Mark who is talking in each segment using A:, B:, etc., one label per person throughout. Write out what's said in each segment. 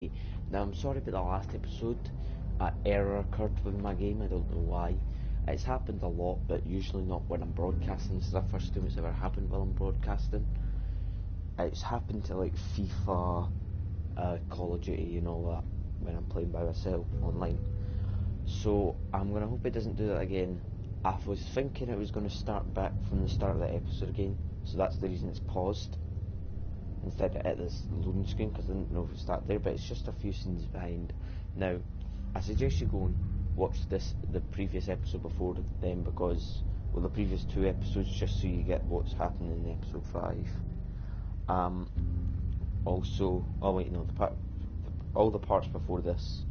A: Now, I'm sorry about the last episode. An error occurred with my game, I don't know why. It's happened a lot, but usually not when I'm broadcasting. This is the first time it's ever happened while I'm broadcasting. It's happened to like FIFA, Call of Duty, and all that, when I'm playing by myself online. So, I'm going to hope it doesn't do that again. I was thinking it was going to start back from the start of the episode again, so that's the reason it's paused. Instead of at this loading screen, because I didn't know if it started there, but it's just a few scenes behind. Now, I suggest you go and watch the previous episode before them, because, well, the previous two episodes, just so you get what's happening in episode 5. Also, oh wait, no, all the parts before this,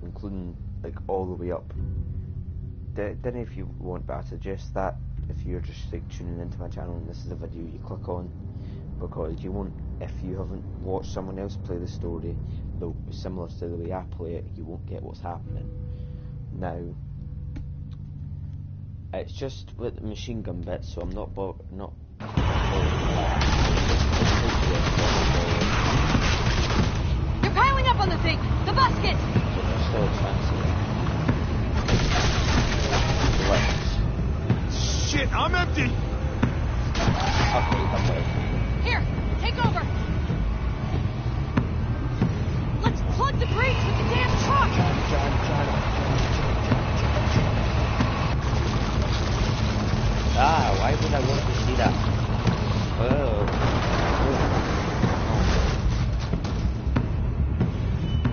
A: including, like, all the way up. Don't know if you want, but I suggest that if you're just, like, tuning into my channel and this is a video you click on, because you won't, if you haven't watched someone else play the story, similar to the way I play it, you won't get what's happening. Now, it's just with the machine gun bit, so I'm not.
B: They're piling up on the thing! The basket!
A: But there's still a chance of it.
C: Shit, I'm empty!
A: Okay.
B: Here, take over! Let's plug the brakes with the damn truck!
A: Ah, why would I want to see that?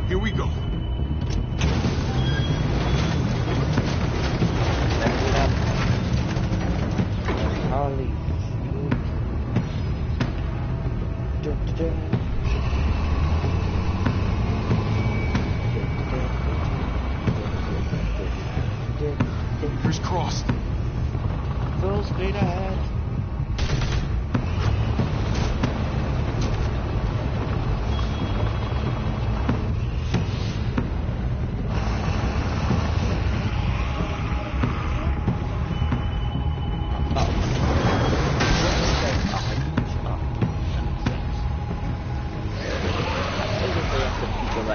C: Here we go.
A: Holy.
C: Fingers crossed.
A: Full speed ahead.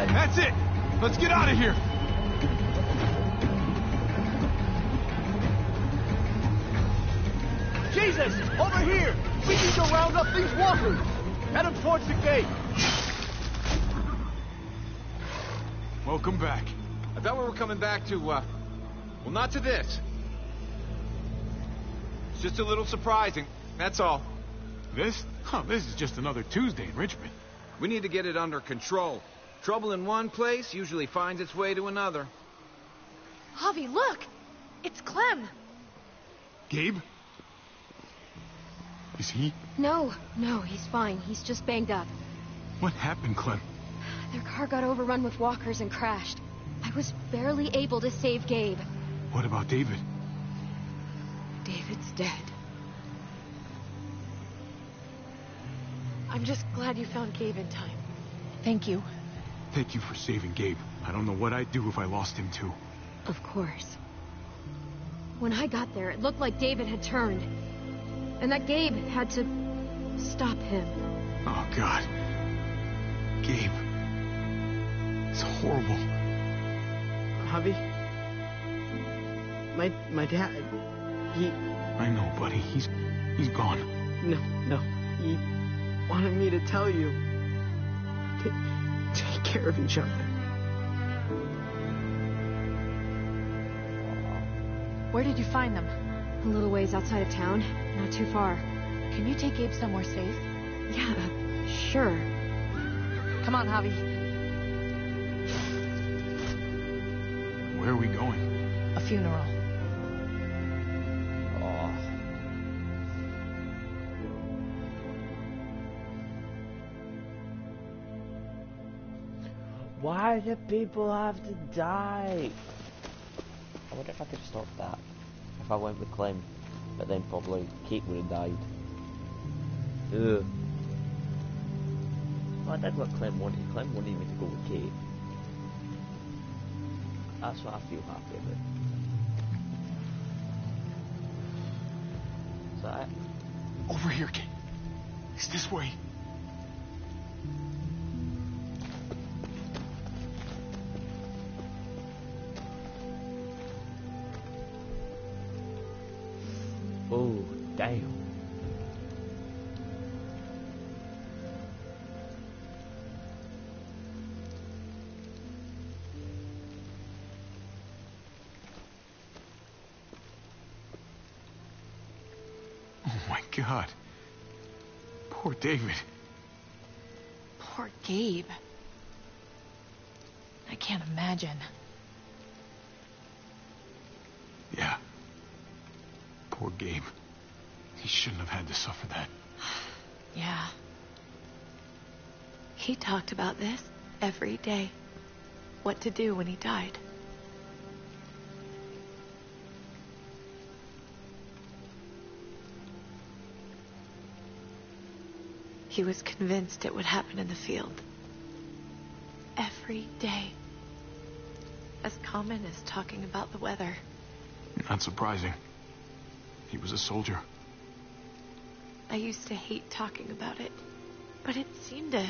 C: That's it! Let's get out of here!
D: Jesus! Over here! We need to round up these walkers! Head them towards the gate!
C: Welcome back.
E: I thought we were coming back to, well, not to this. It's just a little surprising, that's all.
C: This? Huh, this is just another Tuesday in Richmond.
E: We need to get it under control. Trouble in one place usually finds its way to another.
B: Javi, look! It's Clem!
C: Gabe? Is he?
B: No, he's fine. He's just banged up.
C: What happened, Clem?
B: Their car got overrun with walkers and crashed. I was barely able to save Gabe.
C: What about David?
B: David's dead. I'm just glad you found Gabe in time. Thank you.
C: Thank you for saving Gabe. I don't know what I'd do if I lost him too.
B: Of course. When I got there, it looked like David had turned. And that Gabe had to stop him.
C: Oh, God. Gabe. It's horrible.
F: Javi? My dad, he...
C: I know, buddy. He's gone.
F: No. He wanted me to tell you. Take care of each other.
G: Where did you find them?
B: A little ways outside of town, not too far.
G: Can you take Gabe somewhere safe?
B: Yeah, sure.
G: Come on, Javi.
C: Where are we going?
G: A funeral.
A: Why do people have to die? I wonder if I could have stopped that. If I went with Clem, but then probably Kate would have died. Ugh. Well, I did what Clem wanted. Clem wanted me to go with Kate. That's what I feel happy about. Is that it?
C: Over here, Kate. It's this way.
A: Oh, damn.
C: Oh my God. Poor David.
G: Poor Gabe. I can't imagine.
C: Yeah. Poor Gabe. He shouldn't have had to suffer that.
G: Yeah.
H: He talked about this every day. What to do when he died. He was convinced it would happen in the field. Every day. As common as talking about the weather.
C: Not surprising. He was a soldier.
H: I used to hate talking about it, but it seemed to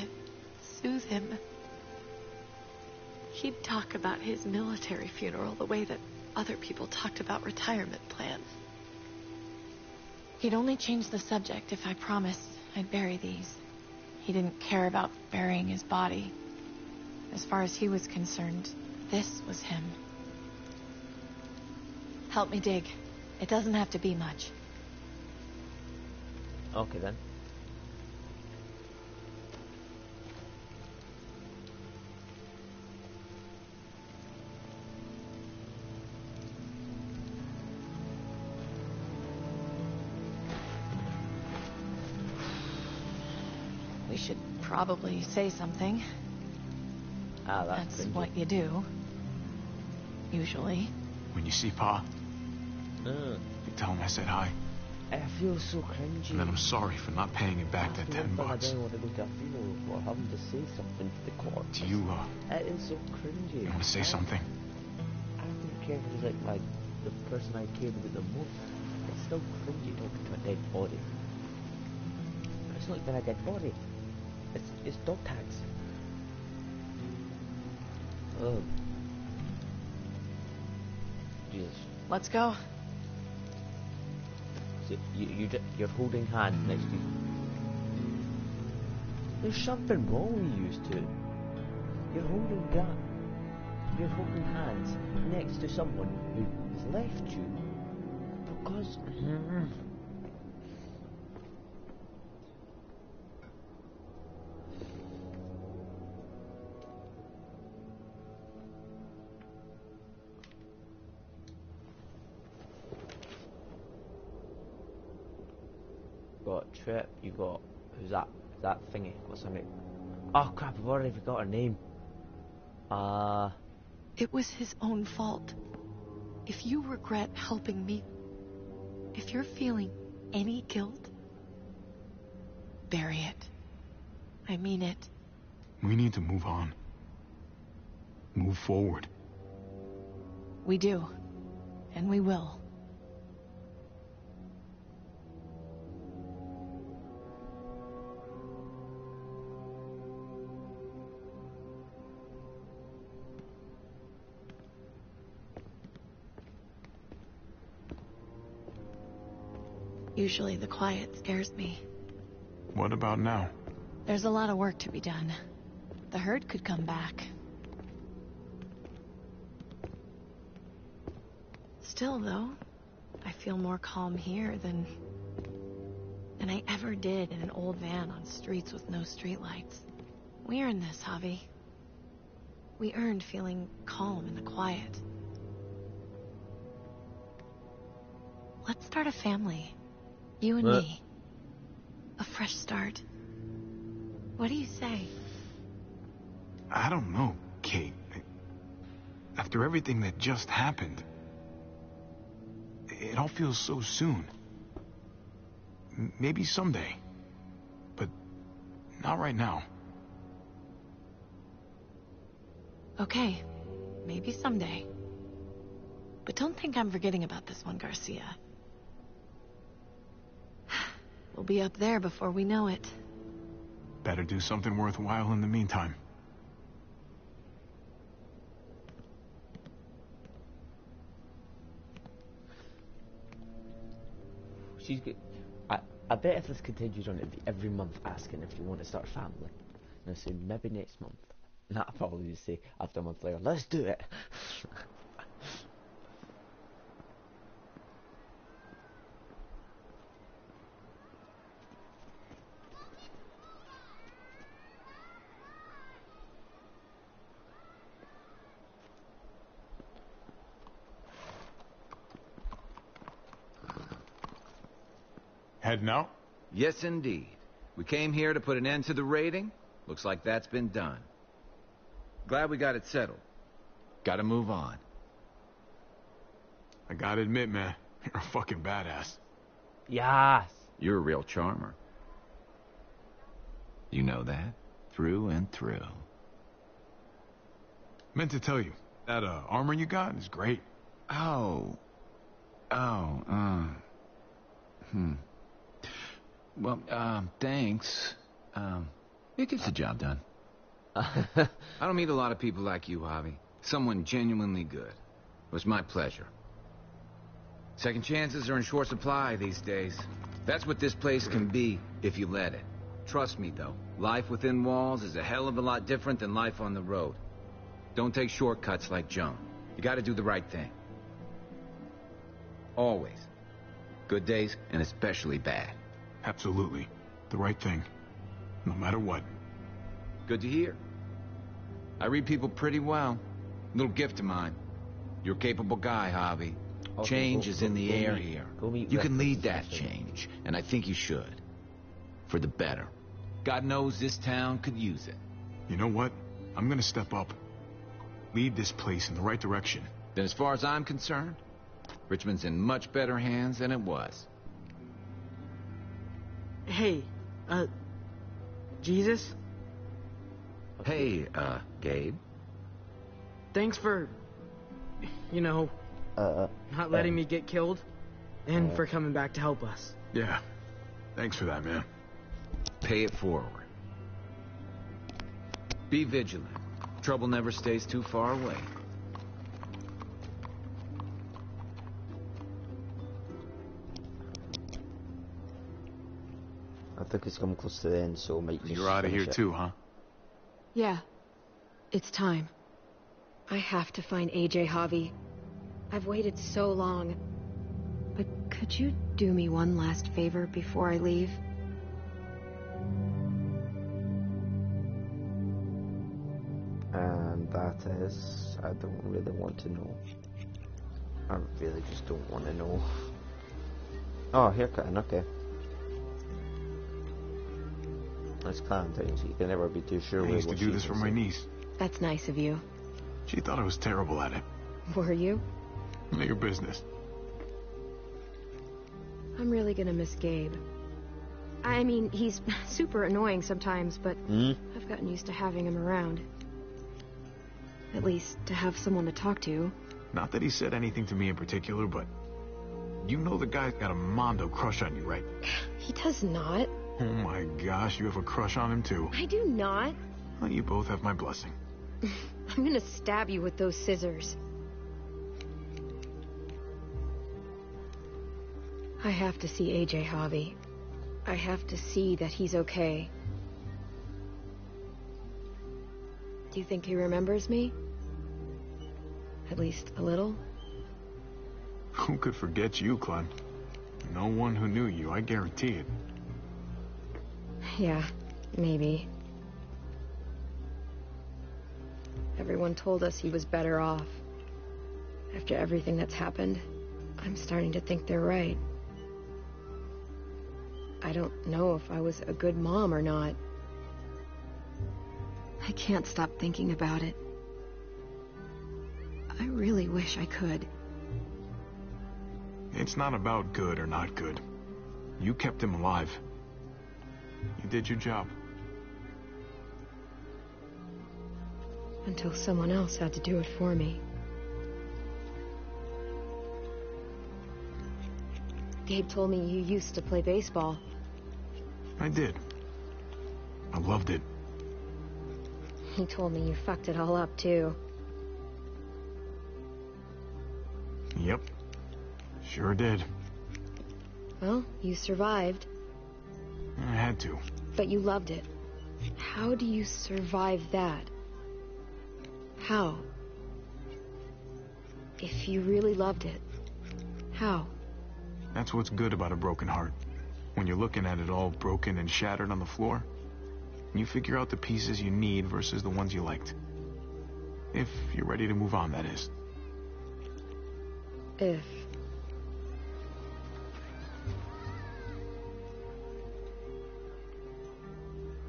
H: soothe him. He'd talk about his military funeral the way that other people talked about retirement plans.
G: He'd only change the subject if I promised I'd bury these. He didn't care about burying his body. As far as he was concerned, this was him. Help me dig. It doesn't have to be much.
A: Okay then.
G: We should probably say something.
A: Ah, that's
G: That's
A: cringy.
G: what you do. Usually.
C: When you see Pa,
A: Uh,
C: you tell him I said hi.
A: I feel so cringy.
C: And then I'm sorry for not paying him back that
A: That's
C: $10.
A: one thing I don't want to go to a funeral for, having to say something to the corpse.
C: Do you,
A: It is so cringy.
C: you want to say something?
A: I don't care if it's like the person I cared about the most. It's still cringy talking to a dead body. It's not even a dead body. It's dog tags. Oh. Jesus.
G: Let's go.
A: So you're holding hands next to you. There's something wrong with you two. You're holding hands next to someone who's left you because got Trip, you got who's that? That thingy? What's her name? Oh crap! I've already forgot her name.
H: It was his own fault. If you regret helping me, if you're feeling any guilt, bury it. I mean it.
C: We need to move on. Move forward.
G: We do. And we will.
H: Usually the quiet scares me.
C: What about now?
G: There's a lot of work to be done. The herd could come back.
H: Still, though, I feel more calm here than I ever did in an old van on streets with no streetlights. We earned this, Javi. We earned feeling calm in the quiet. Let's start a family. You and me. A fresh start. What do you say?
C: I don't know, Kate. After everything that just happened, it all feels so soon. Maybe someday, but not right now.
H: Okay, maybe someday. But don't think I'm forgetting about this one, Garcia. We'll be up there before we know it.
C: Better do something worthwhile in the meantime.
A: She's good. I bet if this continues on, it'd be every month asking if you want to start a family. And I say maybe next month. And I'll probably just say after a month later, let's do it.
C: Heading out?
E: Yes, indeed. We came here to put an end to the raiding. Looks like that's been done. Glad we got it settled. Gotta move on.
C: I gotta admit, man, you're a fucking badass.
A: Yes.
E: You're a real charmer. You know that? Through and through.
C: Meant to tell you, that armor you got is great.
E: Oh. Well, thanks. It gets the job done. I don't meet a lot of people like you, Javi. Someone genuinely good. It was my pleasure. Second chances are in short supply these days. That's what this place can be, if you let it. Trust me, though. Life within walls is a hell of a lot different than life on the road. Don't take shortcuts like Joan. You gotta do the right thing. Always. Good days, and especially bad.
C: Absolutely. The right thing. No matter what.
E: Good to hear. I read people pretty well. Little gift of mine. You're a capable guy, Javi.
A: Okay,
E: Change is in the air
A: meet-
E: here.
A: go meet
E: You can
A: Rick
E: lead
A: and
E: that
A: stuff.
E: change, and I think you should. For the better. God knows this town could use it.
C: You know what? I'm gonna step up. Lead this place in the right direction.
E: Then as far as I'm concerned, Richmond's in much better hands than it was.
F: Hey, Jesus?
E: Hey, Gabe.
F: Thanks for, not letting me get killed, and for coming back to help us.
C: Yeah. Thanks for that, man.
E: Pay it forward. Be vigilant. Trouble never stays too far away.
A: I think it's come close to the end, so I might just
C: You're out of here
A: finish it.
C: too, huh?
B: Yeah. It's time. I have to find AJ, Javi. I've waited so long. But could you do me one last favor before I leave?
A: And that is, I don't really want to know. I really just don't want to know. Oh, haircutting, okay. That's Clementine, so you can never be too sure.
C: I used to do this for my niece.
B: That's nice of you.
C: She thought I was terrible at it.
B: Were you?
C: None of your business.
B: I'm really gonna miss Gabe. I mean, he's super annoying sometimes, but I've gotten used to having him around. At least, to have someone to talk to.
C: Not that he said anything to me in particular, but you know the guy's got a Mondo crush on you, right?
B: He does not.
C: Oh my gosh, you have a crush on him too.
B: I do not.
C: Well, you both have my blessing.
B: I'm gonna stab you with those scissors. I have to see AJ, Javi. I have to see that he's okay. Do you think he remembers me? At least a little?
C: Who could forget you, Clem? No one who knew you, I guarantee it.
B: Yeah, maybe. Everyone told us he was better off. After everything that's happened, I'm starting to think they're right. I don't know if I was a good mom or not. I can't stop thinking about it. I really wish I could.
C: It's not about good or not good. You kept him alive. You did your job.
B: Until someone else had to do it for me. Gabe told me you used to play baseball.
C: I did. I loved it.
B: He told me you fucked it all up, too.
C: Yep. Sure did.
B: Well, you survived.
C: I had to.
B: But you loved it. How do you survive that? How? If you really loved it, how?
C: That's what's good about a broken heart. When you're looking at it all broken and shattered on the floor, you figure out the pieces you need versus the ones you liked. If you're ready to move on, that is.
B: If.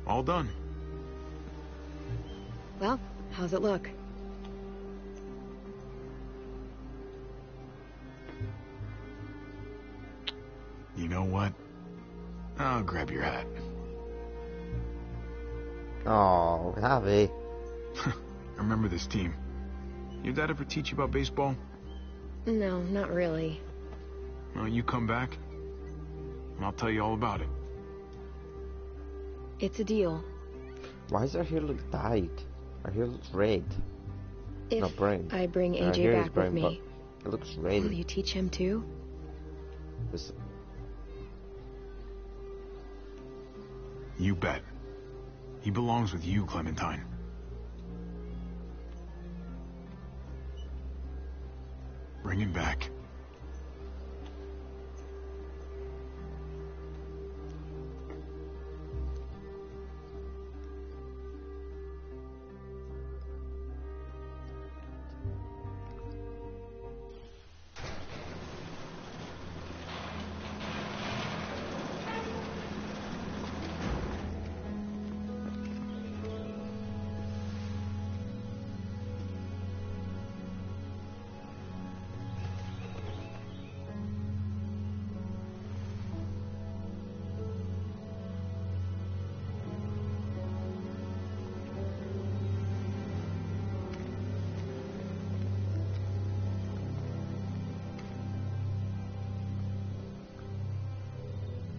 C: All done.
B: Well, how's it look?
C: You know what? I'll grab your hat.
A: Oh, Javi.
C: I remember this team. Your dad ever teach you about baseball?
B: No, not really.
C: Well, you come back, and I'll tell you all about it.
B: It's a deal.
A: Why does her hair look dyed? Her hair looks red.
B: If
A: Not brown.
B: I bring
A: Her
B: AJ
A: hair is
B: back
A: brown,
B: with me,
A: but it looks red.
B: will you teach him too?
A: This-
C: You bet. He belongs with you, Clementine. Bring him back.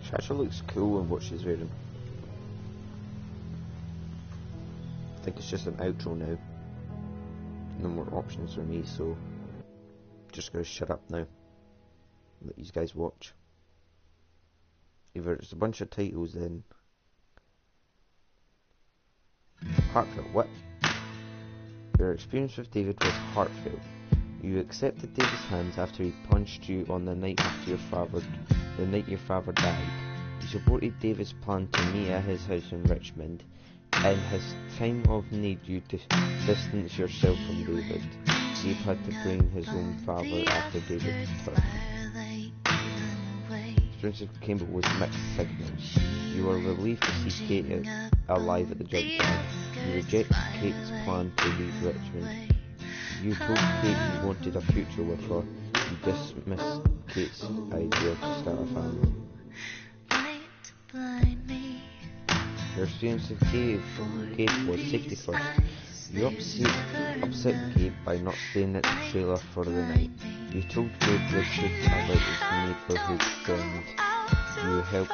A: She actually looks cool in what she's wearing. I think it's just an outro now. No more options for me, so just gonna shut up now. Let you guys watch. Either it's a bunch of titles then. Heartfelt. What? Your experience with David was heartfelt. You accepted David's hands after he punched you on the night after your father died. You supported David's plan to meet at his house in Richmond. In his time of need, you distance yourself from David. Dave had to bring his own father after David returned. Experience of Campbell was mixed signals. You were relieved to see Kate alive at the junkyard. You rejected Kate's plan to leave Richmond. You told Kate you wanted a future with her. You dismissed Kate's idea to start a family. Your experience with Kate was safety first. You upset Kate by not staying at the trailer for the night. You told Kate Richard about his neighbourhood friend. You helped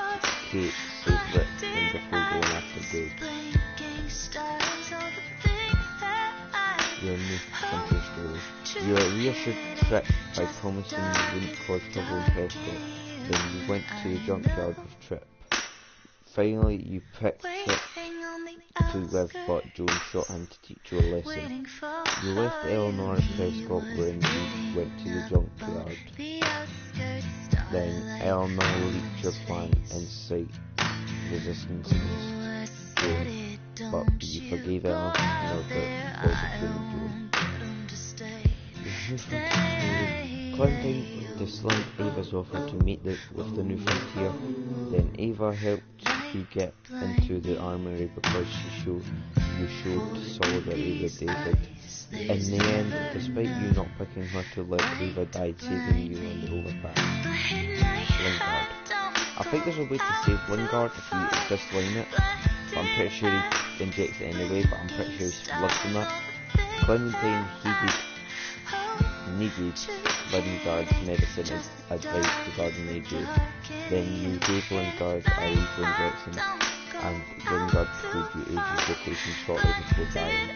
A: Kate save Richmond before going after Dave. Your new country story. You were reassured Trip by promising you wouldn't cause trouble in Prescott. Then you went to the junkyard with Trip. Finally, you picked Trip to live, but Joan shot him to teach you a lesson. You left Eleanor at Prescott when you went to the junkyard. Then Eleanor leaked your plan in sight. Resistance Joan, but you forgave Eleanor for betraying Joan. Clementine disliked Ava's offer to meet with the New Frontier. Then Ava helped you get into the armory because you showed solidarity with David. In the end, despite you not picking her to live, Ava died saving you on the overpass. Lingard. I think there's a way to save Lingard if you just line it, but I'm pretty sure he injects it anyway, but I'm pretty sure he's blood from that. Clementine needed Lingard's medicine advice regarding AJ. Then you gave Lingard a lethal injection, and Lingard told you AJ's location shortly before dying.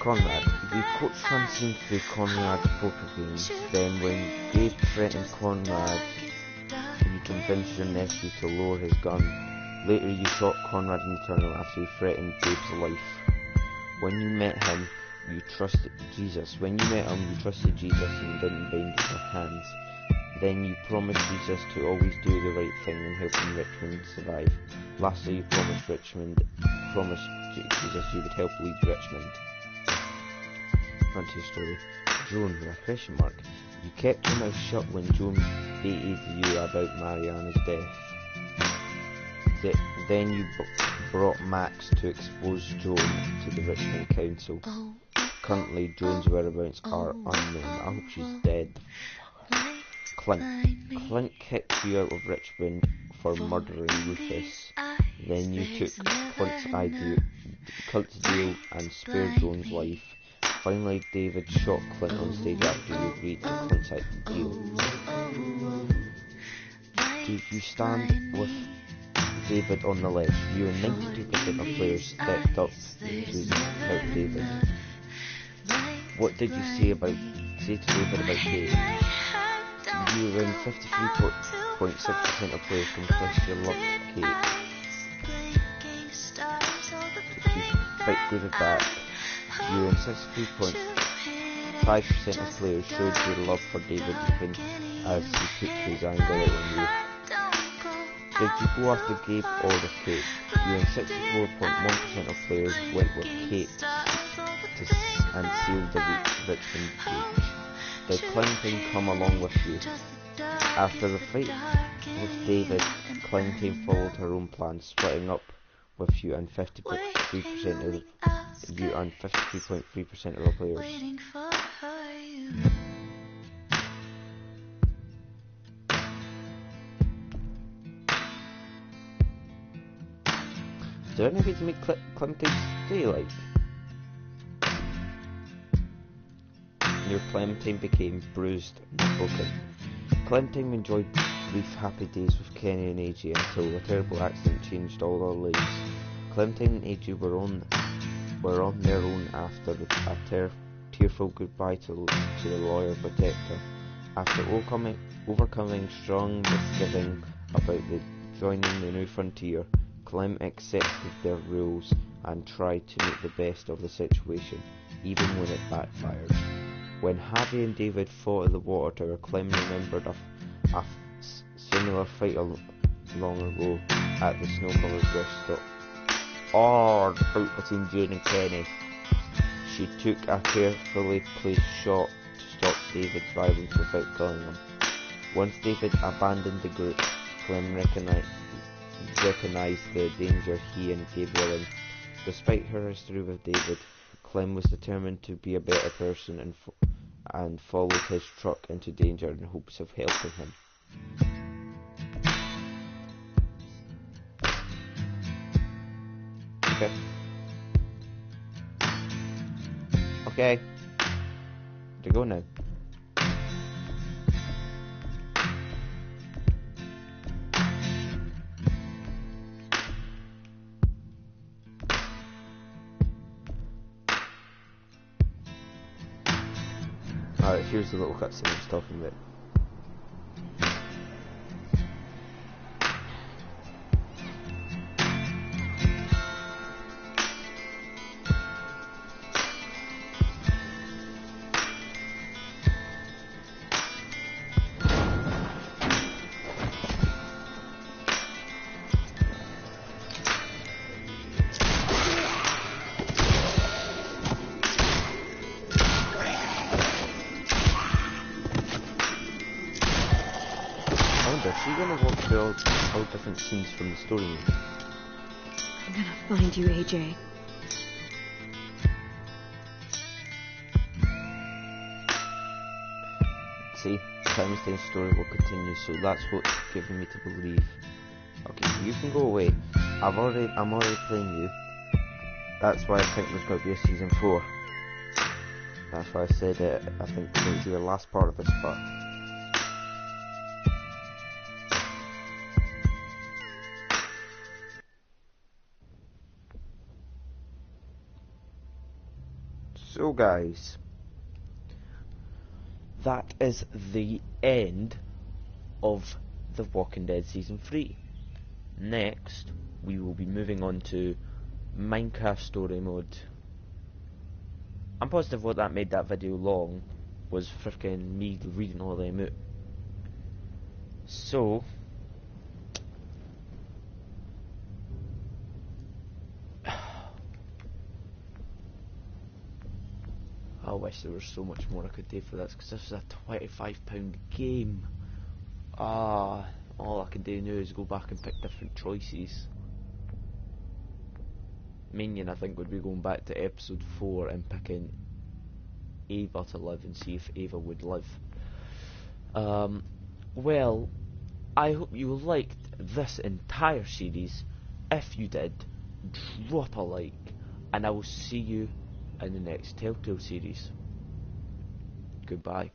A: Conrad. You coach Francine through Conrad's poker games. Then when Dave threatened Conrad, you convinced your nephew to lower his gun. Later you shot Conrad in the tunnel after you threatened Dave's life. When you met him, you trusted Jesus. And didn't bind your hands. Then you promised Jesus to always do the right thing and helping Richmond survive. Lastly, you promised Jesus you would help lead Richmond. On to your story. Joan, with a question mark. You kept your mouth shut when Joan baited you about Mariana's death. Then you brought Max to expose Joan to the Richmond Council. Currently, Joan's whereabouts are unknown. I hope she's dead. Clint kicked you out of Richmond for murdering Rufus. Then you took Clint's deal and spared Joan's life. Finally, David shot Clint on stage after you agreed to Clint's deal. Did you stand with David on the ledge? You and 92% of players stepped up to help David. What did you say to David about Kate? You and 53.6% of players confessed you loved Kate. Did you fight David back? You and 63.5% of players showed your love for David even as he took his anger out on you. Did you go after Gabe or with Kate? You and 64.1% of players went with Kate and sealed the Richmond breach. Did Clementine come along with you? After the fight with David, Clementine followed her own plan, splitting up with you and 53.3% of the players. Is there any way to make Clementine stay like? Your Clementine became bruised and broken. Clementine enjoyed brief happy days with Kenny and AJ until a terrible accident changed all their lives. Clementine and AJ were on their own after a tearful goodbye to the lawyer protector. After overcoming strong misgiving about joining the New Frontier, Clem accepted their rules and tried to make the best of the situation, even when it backfired. When Harvey and David fought at the water tower, Clem remembered a similar fight long ago at the snow-covered rest stop. The fight between Jane and Kenny. She took a carefully placed shot to stop David's violence without killing him. Once David abandoned the group, Clem recognized the danger he and Gabe were in. Despite her history with David, Clem was determined to be a better person and followed his truck into danger in hopes of helping him. Okay. To go now. Alright, here's the little cutscene I was talking about. Is she gonna walk through all different scenes from the story?
B: I'm gonna find you, AJ.
A: See, Clementine's story will continue, so that's what's giving me to believe. Okay, you can go away. I'm already playing you. That's why I think there's going to be a season 4. That's why I said it. I think it's the last part of this part. So, So guys, that is the end of The Walking Dead Season 3. Next, we will be moving on to Minecraft Story Mode. I'm positive what that made that video long was freaking me reading all them out. So, I wish there was so much more I could do for this, because this is a £25 game. All I can do now is go back and pick different choices. Minion, I think, would be going back to episode 4 and picking Ava to live and see if Ava would live. Well, I hope you liked this entire series. If you did, drop a like, and I will see you in the next Telltale series. Goodbye.